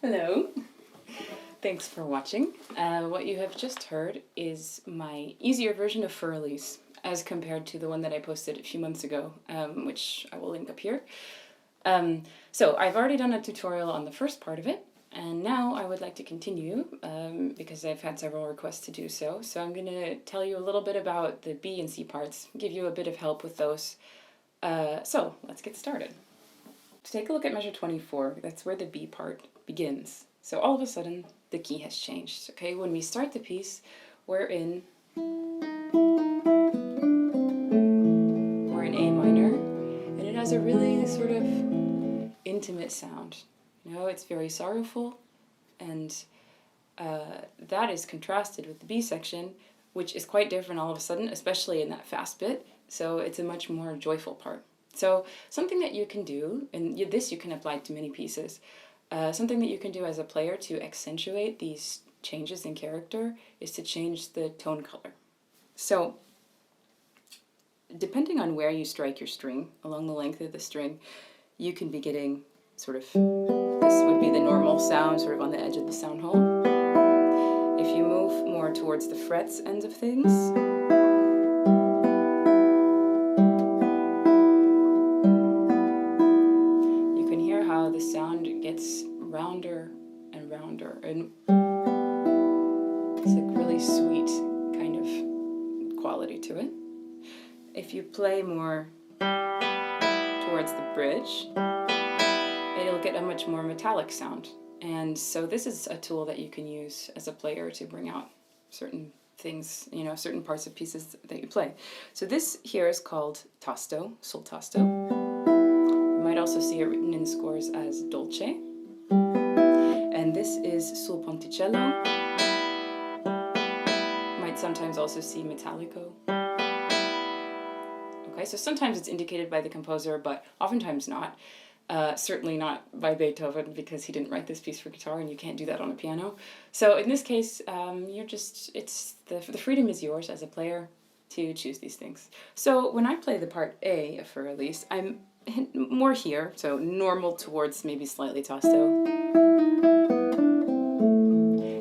Hello. Thanks for watching. What you have just heard is my easier version of Für Elise as compared to the one that I posted a few months ago, which I will link up here. So I've already done a tutorial on the first part of it, and now I would like to continue because I've had several requests to do so. So I'm going to tell you a little bit about the B and C parts, give you a bit of help with those. So let's get started. To take a look at measure 24, that's where the B part begins. So all of a sudden, the key has changed. Okay, when we start the piece, we're in A minor, and it has a really sort of intimate sound. You know, it's very sorrowful, and that is contrasted with the B section, which is quite different all of a sudden, especially in that fast bit. So it's a much more joyful part. So something that you can do, and this you can apply to many pieces, something that you can do as a player to accentuate these changes in character is to change the tone color. So depending on where you strike your string, along the length of the string, you can be getting sort of, this would be the normal sound, sort of on the edge of the sound hole. If you move more towards the frets ends of things, you can hear how the sound gets rounder and rounder, and it's a really sweet kind of quality to it. If you play more towards the bridge, it'll get a much more metallic sound. And so this is a tool that you can use as a player to bring out certain things, you know, certain parts of pieces that you play. So this here is called tasto, sul tasto. You might also see it written in scores as dolce. And this is sul ponticello. You might sometimes also see metallico. Okay, so sometimes it's indicated by the composer, but oftentimes not. Certainly not by Beethoven, because he didn't write this piece for guitar, and you can't do that on a piano. So in this case, the freedom is yours as a player to choose these things. So when I play the part A of Für Elise, I'm more here, so normal towards maybe slightly tasto.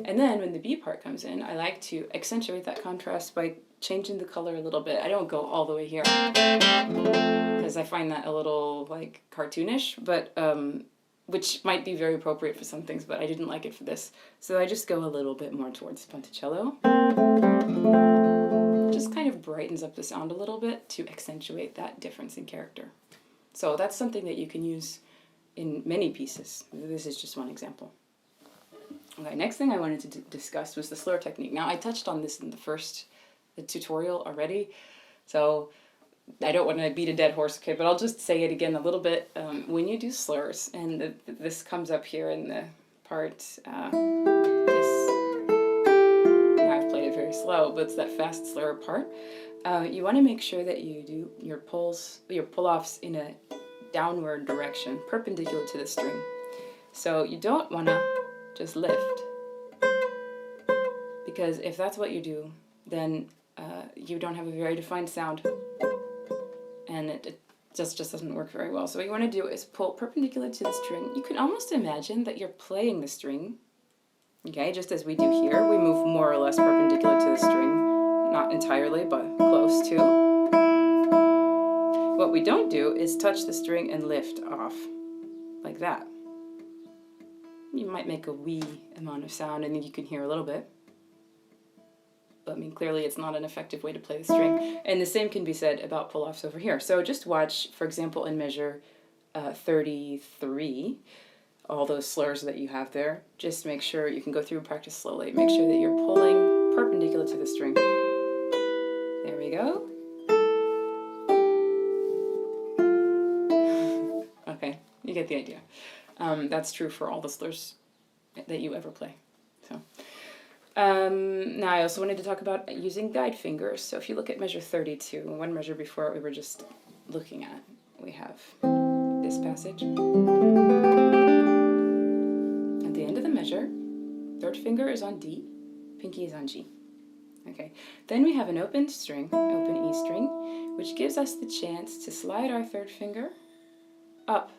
And then when the B part comes in, I like to accentuate that contrast by changing the color a little bit. I don't go all the way here, because I find that a little like cartoonish, but which might be very appropriate for some things, but I didn't like it for this. So I just go a little bit more towards ponticello. Just kind of brightens up the sound a little bit to accentuate that difference in character. So that's something that you can use in many pieces. This is just one example. Okay, next thing I wanted to discuss was the slur technique. Now I touched on this in the tutorial already, so I don't want to beat a dead horse, okay, but I'll just say it again a little bit. When you do slurs, and this comes up here in the part, I've played it very slow, but it's that fast slur part. You want to make sure that you do your pull-offs in a downward direction, perpendicular to the string. So you don't want to just lift, because if that's what you do, then you don't have a very defined sound, and it just doesn't work very well. So what you want to do is pull perpendicular to the string. You can almost imagine that you're playing the string, okay, just as we do here. We move more or less perpendicular to the string, not entirely, but close to. What we don't do is touch the string and lift off, like that. You might make a wee amount of sound, and then you can hear a little bit. But I mean, clearly it's not an effective way to play the string. And the same can be said about pull-offs over here. So just watch, for example, in measure 33, all those slurs that you have there. Just make sure you can go through and practice slowly. Make sure that you're pulling perpendicular to the string. There we go. Okay, you get the idea. That's true for all the slurs that you ever play. So. Now I also wanted to talk about using guide fingers. So if you look at measure 32, one measure before we were just looking at, we have this passage. At the end of the measure, third finger is on D, pinky is on G. Okay, then we have an open string, open E string, which gives us the chance to slide our third finger up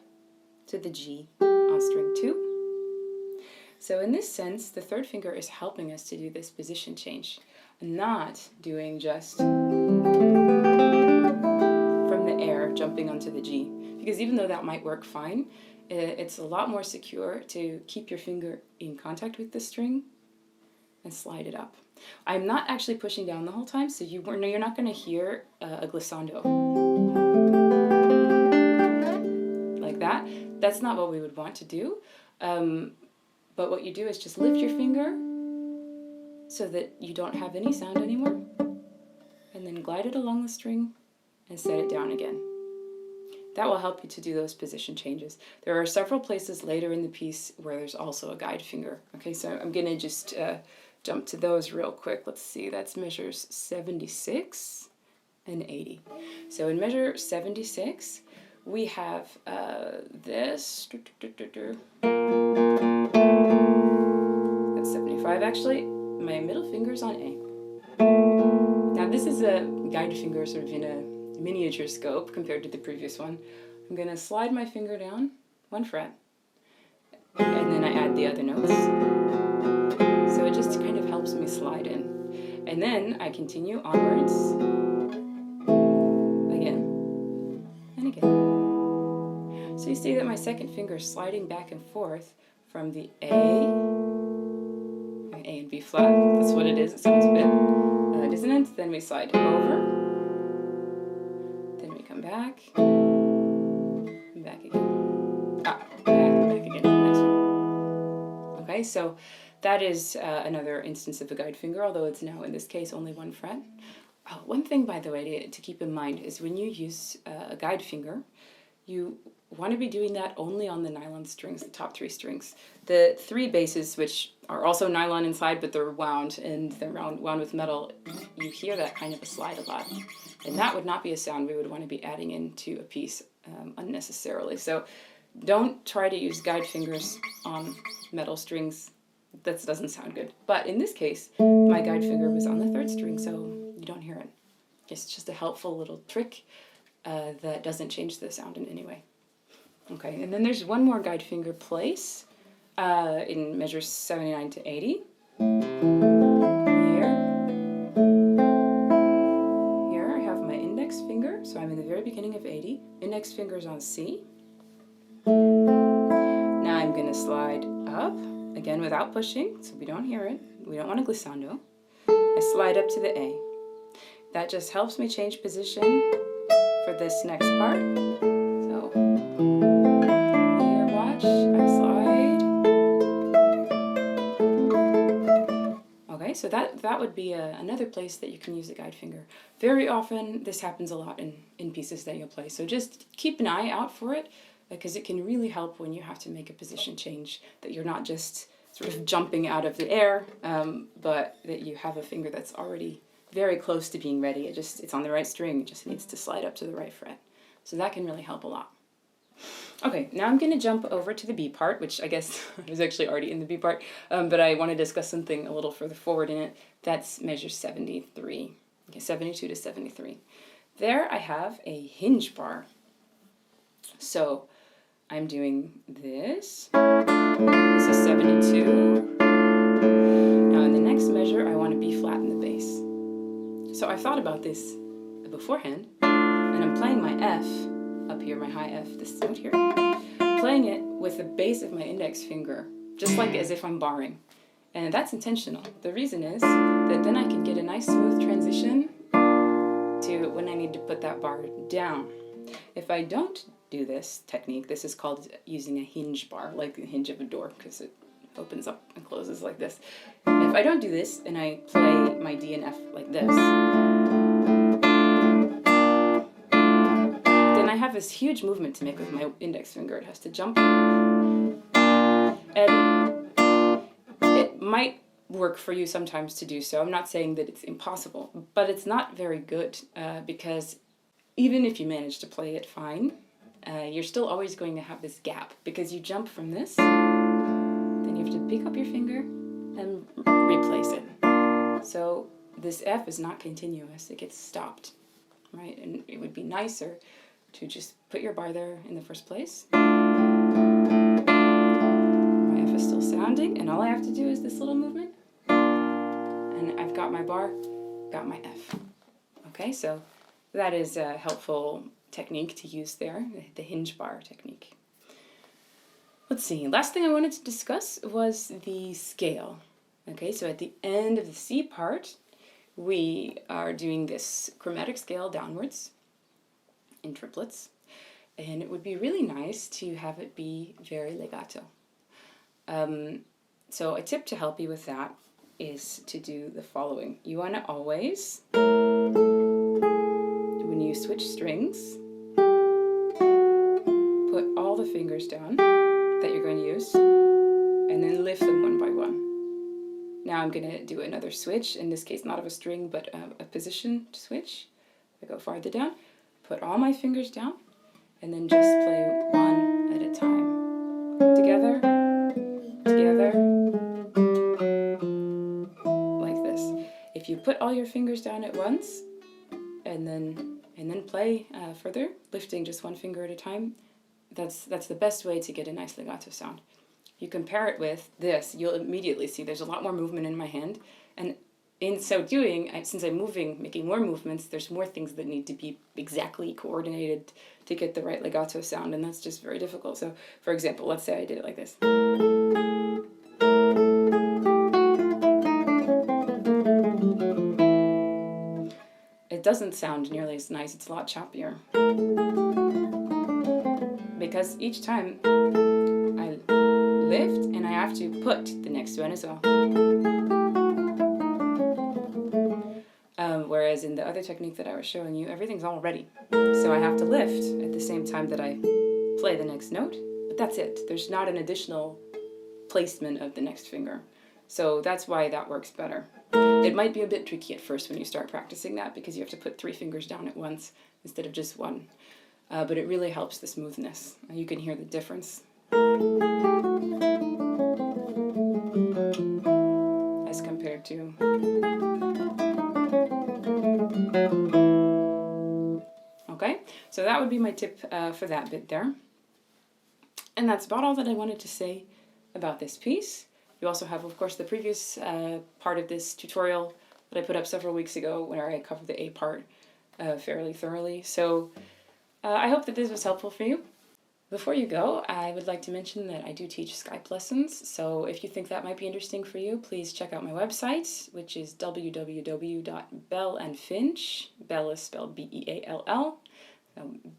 to the G on string 2. So in this sense, the third finger is helping us to do this position change, not doing just from the air jumping onto the G. Because even though that might work fine, it's a lot more secure to keep your finger in contact with the string and slide it up. I'm not actually pushing down the whole time, so you're not going to hear a glissando like that. That's not what we would want to do. But what you do is just lift your finger so that you don't have any sound anymore, and then glide it along the string and set it down again. That will help you to do those position changes. There are several places later in the piece where there's also a guide finger. Okay, so I'm going to just jump to those real quick. Let's see, that's measures 76 and 80. So in measure 76, we have this. That's 75 actually. My middle finger's on A. Now this is a guide finger sort of in a miniature scope compared to the previous one. I'm going to slide my finger down 1 fret, and then I add the other notes. So it just kind of helps me slide in. And then I continue onwards, again, and again. So you see that my second finger is sliding back and forth from the A and B flat. That's what it is. It sounds a bit dissonant. Then we slide over. Then we come back. And back again. Back again. Next one. Okay, so that is another instance of a guide finger, although it's now in this case only 1 fret. One thing, by the way, to keep in mind is when you use a guide finger, you want to be doing that only on the nylon strings, the top 3 strings. The 3 basses, which are also nylon inside, but they're wound, and they're wound with metal, you hear that kind of a slide a lot. And that would not be a sound we would want to be adding into a piece unnecessarily. So don't try to use guide fingers on metal strings. That doesn't sound good. But in this case, my guide finger was on the 3rd string, so you don't hear it. It's just a helpful little trick that doesn't change the sound in any way. Okay, and then there's one more guide finger place in measures 79 to 80. Here I have my index finger, so I'm in the very beginning of 80. Index finger's on C. Now I'm going to slide up, again without pushing, so we don't hear it. We don't want a glissando. I slide up to the A. That just helps me change position for this next part. So here, watch, I slide. Okay, so that would be another place that you can use the guide finger. Very often this happens a lot in pieces that you'll play, so just keep an eye out for it, because it can really help when you have to make a position change, that you're not just sort of jumping out of the air, but that you have a finger that's already very close to being ready. It's on the right string, it just needs to slide up to the right fret. So that can really help a lot. Okay, now I'm going to jump over to the B part, which I guess I was actually already in the B part, but I want to discuss something a little further forward in it. That's measure 73, okay, 72 to 73. There I have a hinge bar. So I'm doing this. This is 72. Now in the next measure, I want to B flat in the bass. So I thought about this beforehand, and I'm playing my F up here, my high F, this note here, playing it with the base of my index finger, just like as if I'm barring. And that's intentional. The reason is that then I can get a nice smooth transition to when I need to put that bar down. If I don't do this technique, this is called using a hinge bar, like the hinge of a door, because it opens up and closes like this. If I don't do this and I play my D and F like this, then I have this huge movement to make with my index finger. It has to jump, and it might work for you sometimes to do so. I'm not saying that it's impossible, but it's not very good, because even if you manage to play it fine, you're still always going to have this gap, because you jump from this, then you have to pick up your finger and replace it. So this F is not continuous, it gets stopped, right? And it would be nicer to just put your bar there in the first place. My F is still sounding, and all I have to do is this little movement, and I've got my bar, got my F. Okay, so that is a helpful technique to use there, the hinge bar technique. Let's see, last thing I wanted to discuss was the scale. Okay, so at the end of the C part, we are doing this chromatic scale downwards in triplets, and it would be really nice to have it be very legato. So a tip to help you with that is to do the following. You want to always, when you switch strings, put all the fingers down that you're going to use, and then lift them one by one. Now I'm going to do another switch, in this case not of a string, but a position switch. I go farther down, put all my fingers down, and then just play one at a time. Together, together, like this. If you put all your fingers down at once, and then play further, lifting just one finger at a time, that's the best way to get a nice legato sound. You compare it with this, you'll immediately see there's a lot more movement in my hand, and in so doing, since I'm moving, making more movements, there's more things that need to be exactly coordinated to get the right legato sound, and that's just very difficult. So, for example, let's say I did it like this. It doesn't sound nearly as nice, it's a lot choppier. Because each time I lift, and I have to put the next one as well. Whereas in the other technique that I was showing you, everything's all ready. So I have to lift at the same time that I play the next note, but that's it. There's not an additional placement of the next finger. So that's why that works better. It might be a bit tricky at first when you start practicing that, because you have to put 3 fingers down at once instead of just one. But it really helps the smoothness. You can hear the difference as compared to. Okay, so that would be my tip for that bit there. And that's about all that I wanted to say about this piece. You also have, of course, the previous part of this tutorial that I put up several weeks ago where I covered the A part fairly thoroughly. So I hope that this was helpful for you. Before you go, I would like to mention that I do teach Skype lessons, so if you think that might be interesting for you, please check out my website, which is www.bellandfinch, Bell is spelled B-E-A-L-L,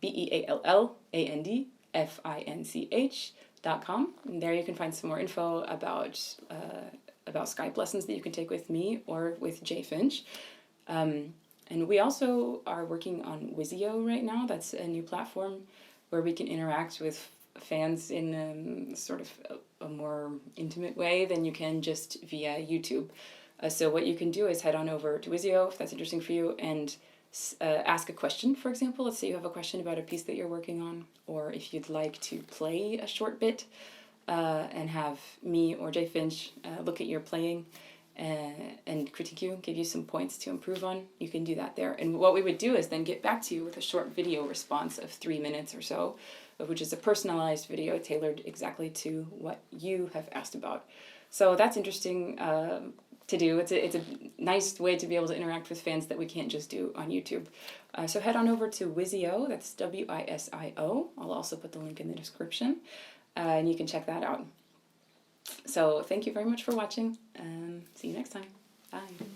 BEALLANDFINCH.com. And there you can find some more info about Skype lessons that you can take with me or with Jay Finch. And we also are working on Wizio right now. That's a new platform where we can interact with fans in sort of a more intimate way than you can just via YouTube. So what you can do is head on over to Wizio, if that's interesting for you, and ask a question, for example. Let's say you have a question about a piece that you're working on, or if you'd like to play a short bit and have me or Jay Finch look at your playing and critique you, give you some points to improve on, you can do that there. And what we would do is then get back to you with a short video response of 3 minutes or so, which is a personalized video tailored exactly to what you have asked about. So that's interesting to do. It's a nice way to be able to interact with fans that we can't just do on YouTube. So head on over to Wizio, that's W-I-S-I-O. I'll also put the link in the description, and you can check that out. So thank you very much for watching, and see you next time. Bye.